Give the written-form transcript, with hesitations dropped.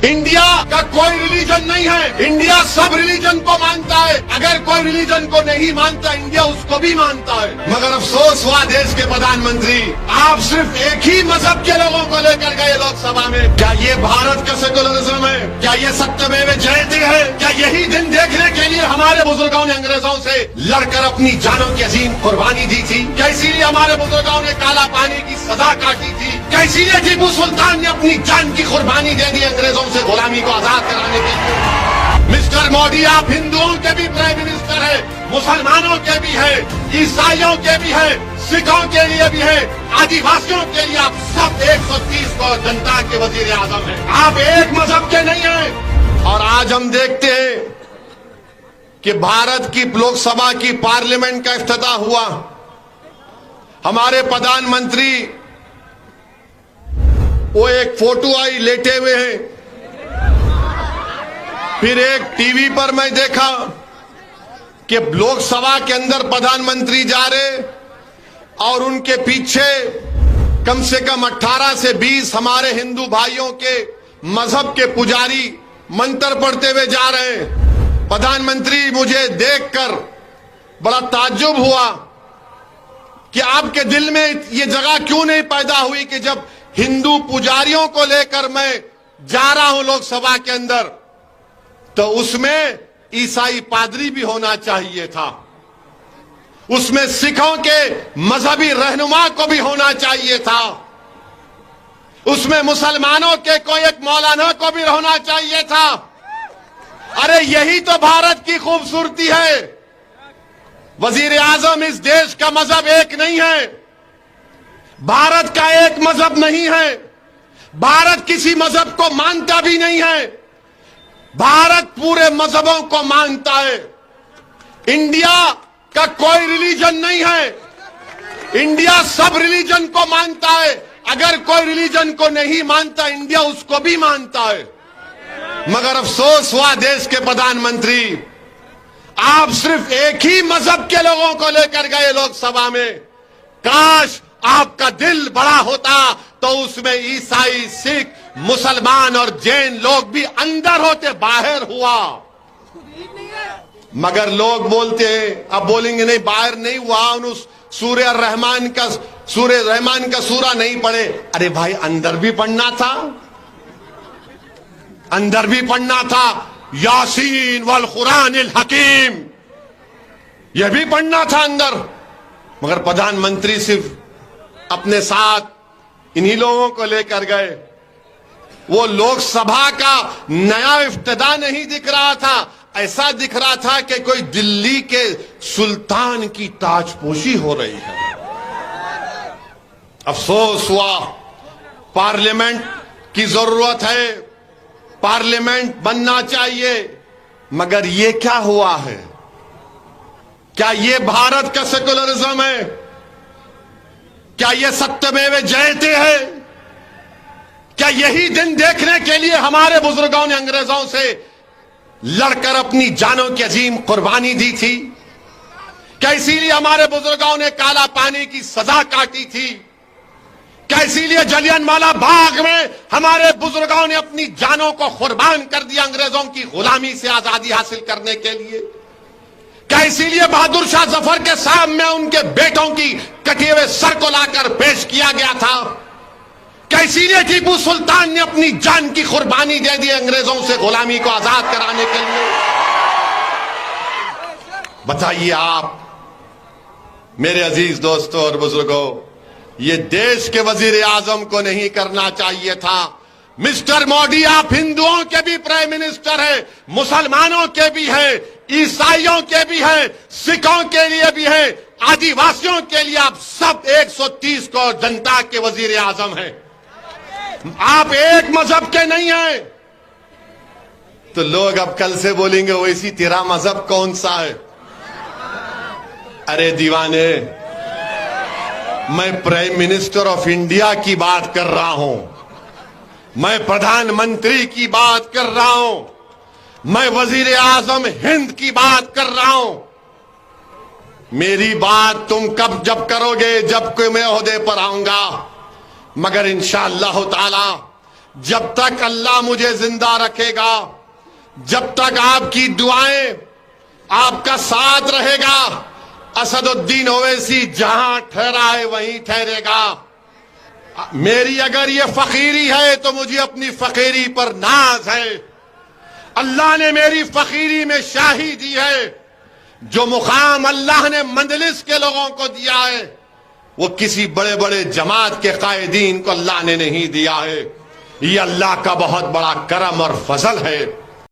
India का कोई religion नहीं है। इंडिया सब रिलीजन को मानता है। अगर कोई रिलीजन को नहीं मानता, इंडिया उसको भी मानता है। मगर अफसोस हुआ देश के प्रधानमंत्री, आप सिर्फ एक ही मजहब के लोगों को लेकर गए लोकसभा में। क्या ये भारत का सेकुलरिज्म है? क्या ये सत्यमेव जयते है? क्या यही दिन देखने के लिए हमारे बुजुर्गों ने अंग्रेजों से लड़कर अपनी जानों की अजीम कुर्बानी दी थी? क्या इसीलिए हमारे बुजुर्गों ने काला पानी की सजा काटी थी? क्या इसीलिए टीपू सुल्तान ने अपनी जान की कुर्बानी दे दी अंग्रेजों से गुलामी को आजाद कराने के लिए? मिस्टर मोदी, आप हिंदुओं के भी प्राइम मिनिस्टर है, मुसलमानों के भी है, ईसाइयों के भी है, सिखों के लिए भी है, आदिवासियों के लिए आप सब 130 करोड़ जनता के वजीर आजम है। आप एक मजहब के नहीं है। और आज हम देखते हैं कि भारत की लोकसभा की पार्लियामेंट का इफ्तिताह हुआ। हमारे प्रधानमंत्री, वो एक फोटो आई लेटे हुए हैं। फिर एक टीवी पर मैं देखा कि लोकसभा के अंदर प्रधानमंत्री जा रहे और उनके पीछे कम से कम 18 से 20 हमारे हिंदू भाइयों के मजहब के पुजारी मंत्र पढ़ते हुए जा रहे हैं। प्रधानमंत्री, मुझे देखकर बड़ा ताज्जुब हुआ कि आपके दिल में ये जगह क्यों नहीं पैदा हुई कि जब हिंदू पुजारियों को लेकर मैं जा रहा हूं लोकसभा के अंदर, तो उसमें ईसाई पादरी भी होना चाहिए था, उसमें सिखों के मजहबी रहनुमा को भी होना चाहिए था, उसमें मुसलमानों के कोई एक मौलाना को भी होना चाहिए था। अरे यही तो भारत की खूबसूरती है। वजीर आजम, इस देश का मजहब एक नहीं है, भारत का एक मजहब नहीं है, भारत किसी मजहब को मानता भी नहीं है, भारत पूरे मजहबों को मानता है। इंडिया का कोई रिलीजन नहीं है, इंडिया सब रिलीजन को मानता है। अगर कोई रिलीजन को नहीं मानता, इंडिया उसको भी मानता है। मगर अफसोस हुआ देश के प्रधानमंत्री, आप सिर्फ एक ही मजहब के लोगों को लेकर गए लोकसभा में। काश आपका दिल बड़ा होता तो उसमें ईसाई, सिख, मुसलमान और जैन लोग भी अंदर होते, बाहर हुआ। मगर लोग बोलते हैं, अब बोलेंगे नहीं बाहर नहीं हुआ, उस सूर्य रहमान का सूरा नहीं पढ़े। अरे भाई, अंदर भी पढ़ना था, अंदर भी पढ़ना था। यासीन वल कुरानिल हकीम, यह भी पढ़ना था अंदर। मगर प्रधानमंत्री सिर्फ अपने साथ इन्हीं लोगों को लेकर गए। वो लोकसभा का नया इफ्तिताह नहीं दिख रहा था, ऐसा दिख रहा था कि कोई दिल्ली के सुल्तान की ताजपोशी हो रही है। अफसोस हुआ। पार्लियामेंट की जरूरत है, पार्लियामेंट बनना चाहिए, मगर ये क्या हुआ है? क्या ये भारत का सेकुलरिज्म है? क्या ये सत्यमेव जयते है? क्या यही दिन देखने के लिए हमारे बुजुर्गों ने अंग्रेजों से लड़कर अपनी जानों की अजीम कुर्बानी दी थी? क्या इसीलिए हमारे बुजुर्गों ने काला पानी की सजा काटी थी? क्या इसीलिए जलियांवाला बाग में हमारे बुजुर्गों ने अपनी जानों को कुर्बान कर दिया अंग्रेजों की गुलामी से आजादी हासिल करने के लिए? क्या इसीलिए बहादुर शाह जफर के सामने उनके बेटों की कटे हुए सर को लाकर पेश किया गया था? क्या इसीलिए टीपू सुल्तान ने अपनी जान की कुर्बानी दे दी अंग्रेजों से गुलामी को आजाद कराने के लिए? बताइए आप मेरे अजीज दोस्तों और बुजुर्गों, ये देश के वजीर आजम को नहीं करना चाहिए था। मिस्टर मोदी, आप हिंदुओं के भी प्राइम मिनिस्टर है, मुसलमानों के भी है, ईसाइयों के भी है, सिखों के लिए भी है, आदिवासियों के लिए आप सब 130 करोड़ जनता के वजीर आजम हैं। आप एक मजहब के नहीं हैं। तो लोग अब कल से बोलेंगे वैसी तेरा मजहब कौन सा है? अरे दीवाने, मैं प्राइम मिनिस्टर ऑफ इंडिया की बात कर रहा हूं, मैं प्रधानमंत्री की बात कर रहा हूं, मैं वजीर आजम हिंद की बात कर रहा हूं। मेरी बात तुम कब जब करोगे, जब कोई मैं ओहदे पर आऊंगा। मगर इंशाअल्लाह ताला जब तक अल्लाह मुझे जिंदा रखेगा, जब तक आपकी दुआएं, आपका साथ रहेगा, असदुद्दीन ओवैसी जहां ठहरा है वहीं ठहरेगा। मेरी अगर ये फकीरी है तो मुझे अपनी फकीरी पर नाज है। अल्लाह ने मेरी फकीरी में शाही दी है। जो मुकाम अल्लाह ने मंजलिस के लोगों को दिया है वो किसी बड़े बड़े जमात के कायदीन को अल्लाह ने नहीं दिया है। ये अल्लाह का बहुत बड़ा करम और फजल है।